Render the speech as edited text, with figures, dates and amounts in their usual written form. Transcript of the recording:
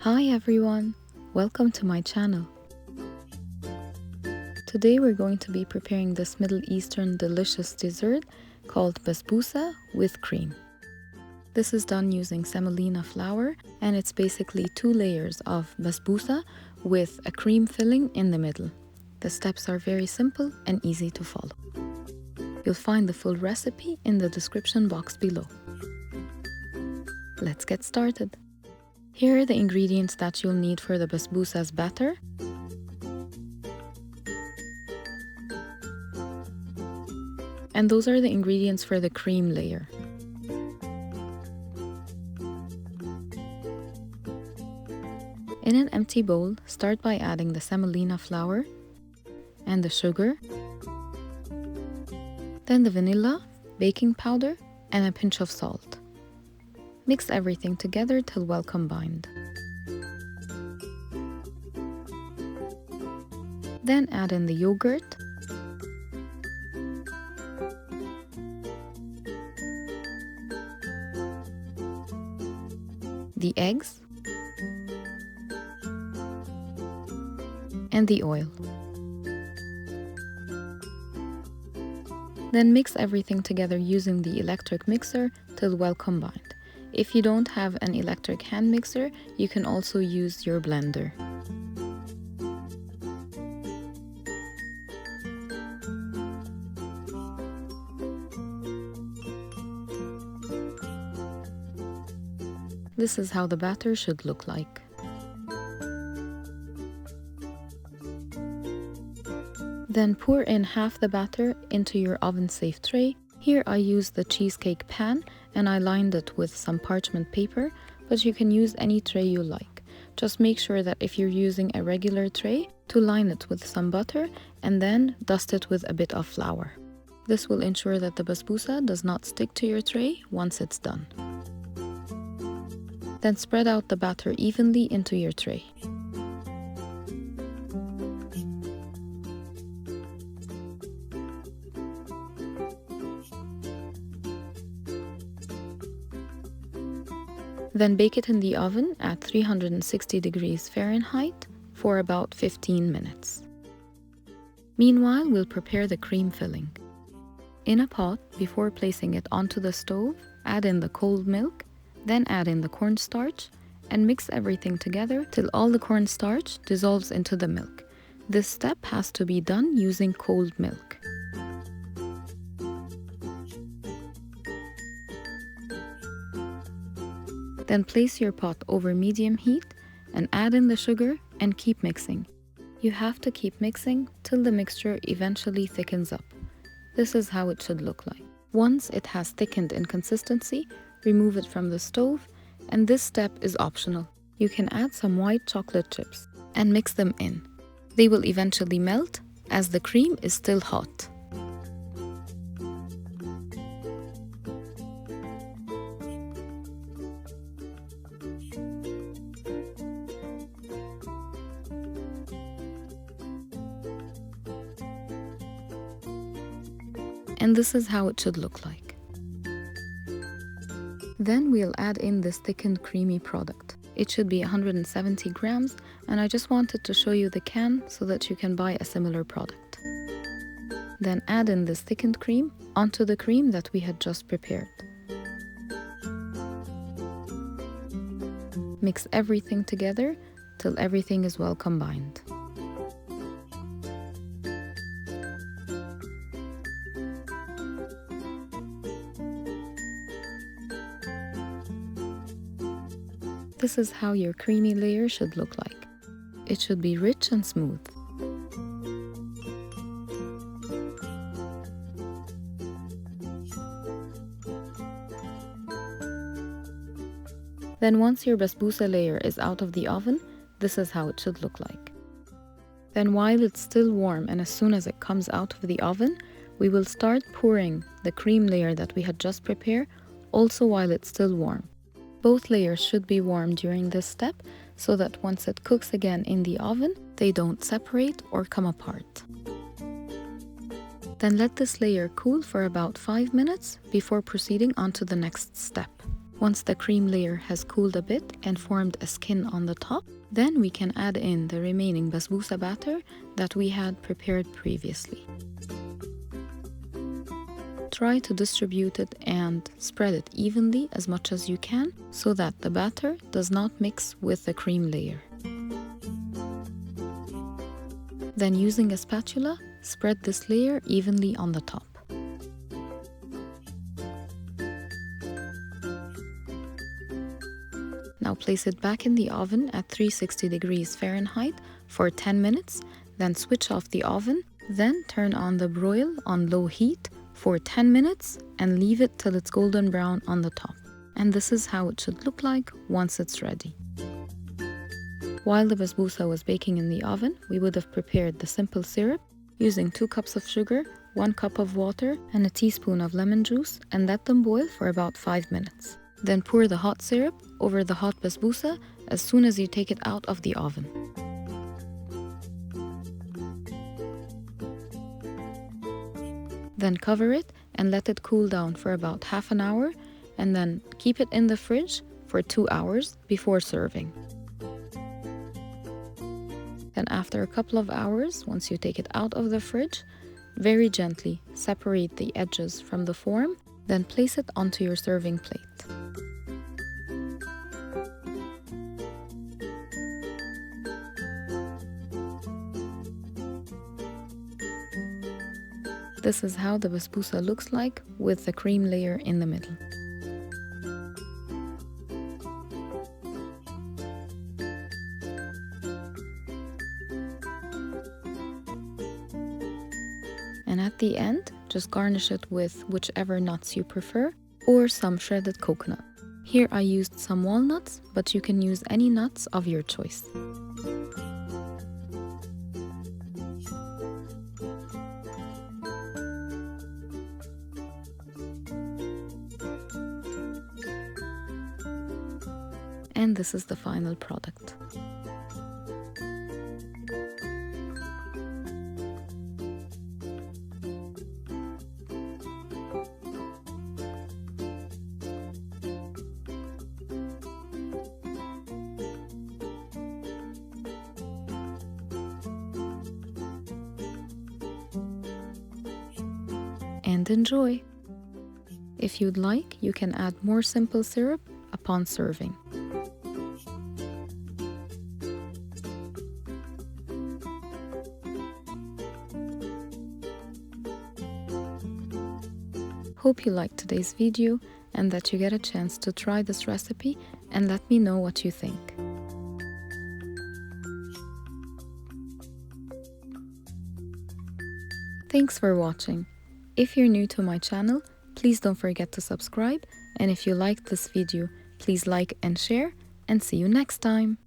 Hi everyone, welcome to my channel. Today we're going to be preparing this Middle Eastern delicious dessert called Basbousa with cream. This is done using semolina flour and it's basically 2 layers of basbousa with a cream filling in the middle. The steps are very simple and easy to follow. You'll find the full recipe in the description box below. Let's get started. Here are the ingredients that you'll need for the basbousa's batter. And those are the ingredients for the cream layer. In an empty bowl, start by adding the semolina flour and the sugar, then the vanilla, baking powder, and a pinch of salt. Mix everything together till well combined. Then add in the yogurt, the eggs, and the oil. Then mix everything together using the electric mixer till well combined. If you don't have an electric hand mixer, you can also use your blender. This is how the batter should look like. Then pour in half the batter into your oven-safe tray. Here I used the cheesecake pan and I lined it with some parchment paper, but you can use any tray you like. Just make sure that if you're using a regular tray, to line it with some butter and then dust it with a bit of flour. This will ensure that the basbousa does not stick to your tray once it's done. Then spread out the batter evenly into your tray. Then bake it in the oven at 360 degrees Fahrenheit for about 15 minutes. Meanwhile, we'll prepare the cream filling. In a pot, before placing it onto the stove, add in the cold milk, then add in the cornstarch and mix everything together till all the cornstarch dissolves into the milk. This step has to be done using cold milk. Then place your pot over medium heat and add in the sugar and keep mixing. You have to keep mixing till the mixture eventually thickens up. This is how it should look like. Once it has thickened in consistency, remove it from the stove, and this step is optional. You can add some white chocolate chips and mix them in. They will eventually melt as the cream is still hot. And this is how it should look like. Then we'll add in this thickened creamy product. It should be 170 grams, and I just wanted to show you the can so that you can buy a similar product. Then add in this thickened cream onto the cream that we had just prepared. Mix everything together till everything is well combined. This is how your creamy layer should look like. It should be rich and smooth. Then once your basbousa layer is out of the oven, this is how it should look like. Then while it's still warm and as soon as it comes out of the oven, we will start pouring the cream layer that we had just prepared, also while it's still warm. Both layers should be warm during this step so that once it cooks again in the oven, they don't separate or come apart. Then let this layer cool for about 5 minutes before proceeding on to the next step. Once the cream layer has cooled a bit and formed a skin on the top, then we can add in the remaining basbousa batter that we had prepared previously. Try to distribute it and spread it evenly as much as you can so that the batter does not mix with the cream layer. Then using a spatula, spread this layer evenly on the top. Now place it back in the oven at 360 degrees Fahrenheit for 10 minutes, then switch off the oven, then turn on the broil on low heat for 10 minutes and leave it till it's golden brown on the top. And this is how it should look like once it's ready. While the basbousa was baking in the oven, we would have prepared the simple syrup using 2 cups of sugar, 1 cup of water, and a teaspoon of lemon juice, and let them boil for about 5 minutes. Then pour the hot syrup over the hot basbousa as soon as you take it out of the oven. Then cover it and let it cool down for about half an hour, and then keep it in the fridge for 2 hours before serving. Then after a couple of hours, once you take it out of the fridge, very gently separate the edges from the form, then place it onto your serving plate. This is how the basbousa looks like with the cream layer in the middle. And at the end, just garnish it with whichever nuts you prefer or some shredded coconut. Here I used some walnuts, but you can use any nuts of your choice. And this is the final product. And enjoy! If you'd like, you can add more simple syrup upon serving. Hope you liked today's video and that you get a chance to try this recipe and let me know what you think. Thanks for watching. If you're new to my channel, please don't forget to subscribe, and if you liked this video, please like and share, and see you next time.